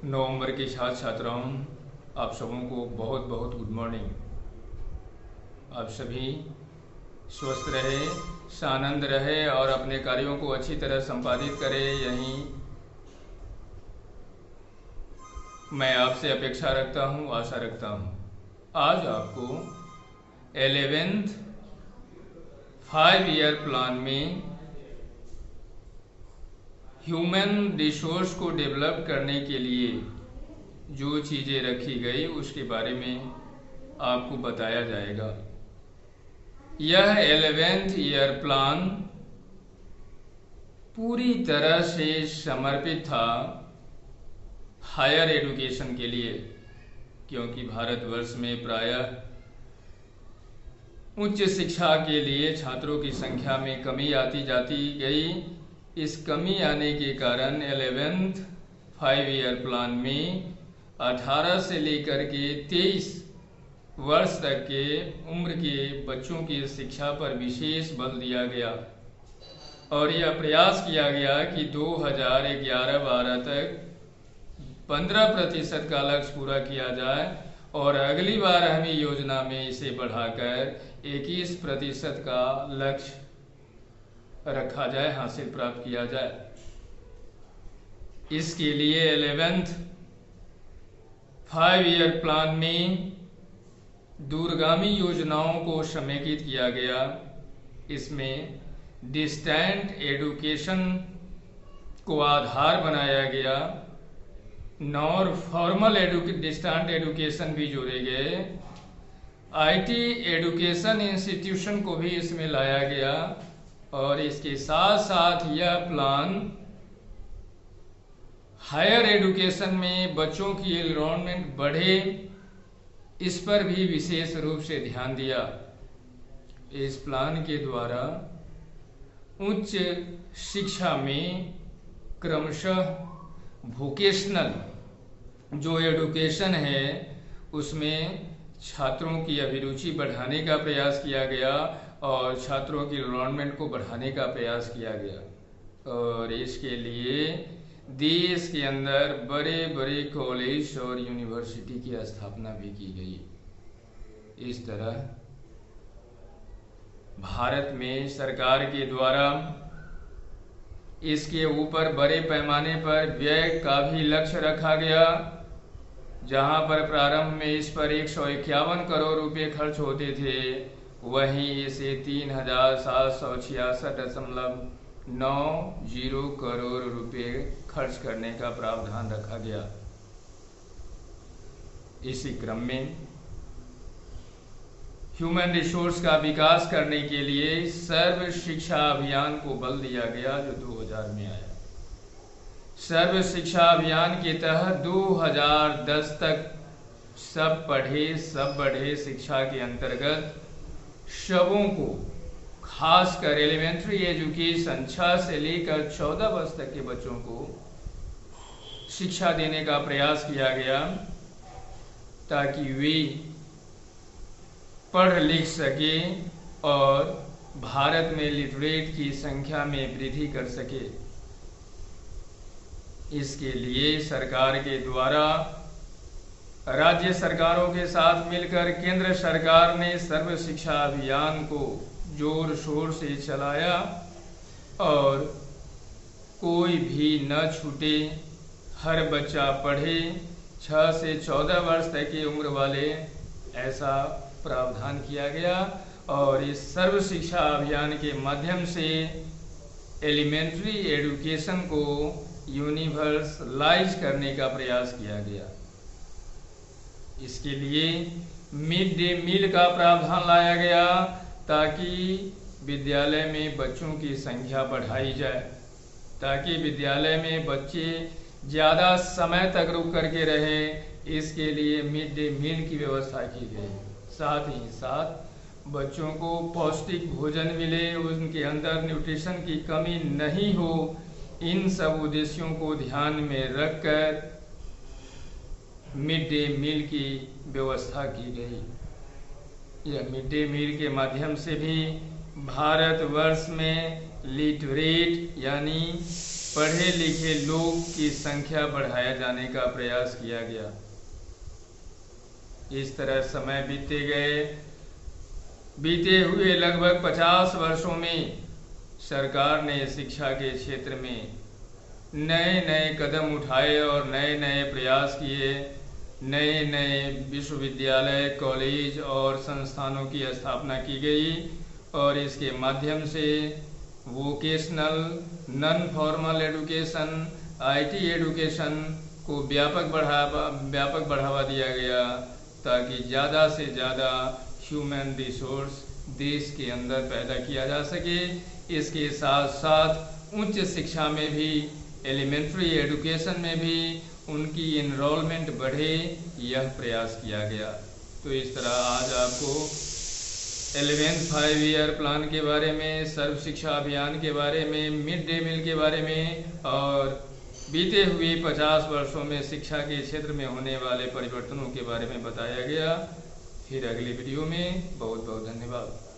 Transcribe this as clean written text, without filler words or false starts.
नवंबर के छात्र छात्राओं, आप सबों को बहुत बहुत गुड मॉर्निंग। आप सभी स्वस्थ रहे, सानंद रहे और अपने कार्यों को अच्छी तरह संपादित करें, यही मैं आपसे अपेक्षा रखता हूँ, आशा रखता हूँ। आज आपको 11th 5 ईयर प्लान में ह्यूमन रिसोर्स को डेवलप करने के लिए जो चीज़ें रखी गई उसके बारे में आपको बताया जाएगा। यह 11th ईयर प्लान पूरी तरह से समर्पित था हायर एजुकेशन के लिए, क्योंकि भारतवर्ष में प्रायः उच्च शिक्षा के लिए छात्रों की संख्या में कमी आती जाती गई। इस कमी आने के कारण 11th 5 ईयर प्लान में 18 से लेकर के 23 वर्ष तक के उम्र के बच्चों की शिक्षा पर विशेष बल दिया गया और यह प्रयास किया गया कि 2011-12 तक 15% का लक्ष्य पूरा किया जाए और अगली बार हमें योजना में इसे बढ़ाकर 21% का लक्ष्य रखा जाए, हासिल प्राप्त किया जाए। इसके लिए 11th 5 ईयर प्लान में दूरगामी योजनाओं को समेकित किया गया। इसमें डिस्टेंट एजुकेशन को आधार बनाया गया, नॉन फॉर्मल डिस्टेंट एजुकेशन भी जोड़े गए, आईटी एजुकेशन इंस्टीट्यूशन को भी इसमें लाया गया और इसके साथ साथ यह प्लान हायर एजुकेशन में बच्चों की एनरोलमेंट बढ़े, इस पर भी विशेष रूप से ध्यान दिया। इस प्लान के द्वारा उच्च शिक्षा में क्रमशः वोकेशनल जो एजुकेशन है उसमें छात्रों की अभिरुचि बढ़ाने का प्रयास किया गया और छात्रों की एनरोलमेंट को बढ़ाने का प्रयास किया गया और इसके लिए देश के अंदर बड़े बड़े कॉलेज और यूनिवर्सिटी की स्थापना भी की गई। इस तरह भारत में सरकार के द्वारा इसके ऊपर बड़े पैमाने पर व्यय का भी लक्ष्य रखा गया, जहां पर प्रारंभ में इस पर 151 करोड़ रुपए खर्च होते थे, वहीं इसे 3766.90 करोड़ रुपए खर्च करने का प्रावधान रखा गया। इसी क्रम में ह्यूमन रिसोर्स का विकास करने के लिए सर्व शिक्षा अभियान को बल दिया गया, जो 2000 में आया। सर्व शिक्षा अभियान के तहत 2010 तक सब पढ़े सब बढ़े शिक्षा के अंतर्गत सबों को, खासकर एलिमेंट्री एजुकेशन 6 से लेकर 14 वर्ष तक के बच्चों को शिक्षा देने का प्रयास किया गया ताकि वे पढ़ लिख सके और भारत में लिटरेट की संख्या में वृद्धि कर सके। इसके लिए सरकार के द्वारा राज्य सरकारों के साथ मिलकर केंद्र सरकार ने सर्व शिक्षा अभियान को जोर शोर से चलाया और कोई भी न छूटे, हर बच्चा पढ़े, 6 से 14 वर्ष तक की उम्र वाले, ऐसा प्रावधान किया गया और इस सर्व शिक्षा अभियान के माध्यम से एलिमेंट्री एजुकेशन को यूनिवर्सलाइज करने का प्रयास किया गया। इसके लिए मिड डे मील का प्रावधान लाया गया ताकि विद्यालय में बच्चों की संख्या बढ़ाई जाए, ताकि विद्यालय में बच्चे ज़्यादा समय तक रुक करके रहे। इसके लिए मिड डे मील की व्यवस्था की गई। साथ ही साथ बच्चों को पौष्टिक भोजन मिले, उनके अंदर न्यूट्रिशन की कमी नहीं हो, इन सब उद्देश्यों को ध्यान में रखकर मिड डे मील की व्यवस्था की गई। यह मिड डे मील के माध्यम से भी भारतवर्ष में लिटरेट यानी पढ़े लिखे लोग की संख्या बढ़ाया जाने का प्रयास किया गया। इस तरह समय बीते गए। बीते हुए लगभग 50 वर्षों में सरकार ने शिक्षा के क्षेत्र में नए नए कदम उठाए और नए नए प्रयास किए। नए नए विश्वविद्यालय, कॉलेज और संस्थानों की स्थापना की गई और इसके माध्यम से vocational, non formal education, IT education को व्यापक बढ़ावा दिया गया ताकि ज़्यादा से ज़्यादा ह्यूमन रिसोर्स देश के अंदर पैदा किया जा सके। इसके साथ साथ उच्च शिक्षा में भी, एलिमेंट्री एजुकेशन में भी उनकी इनरोलमेंट बढ़े, यह प्रयास किया गया। तो इस तरह आज आपको 11th 5 ईयर प्लान के बारे में, सर्व शिक्षा अभियान के बारे में, मिड डे मील के बारे में और बीते हुए 50 वर्षों में शिक्षा के क्षेत्र में होने वाले परिवर्तनों के बारे में बताया गया। फिर अगली वीडियो में बहुत बहुत धन्यवाद।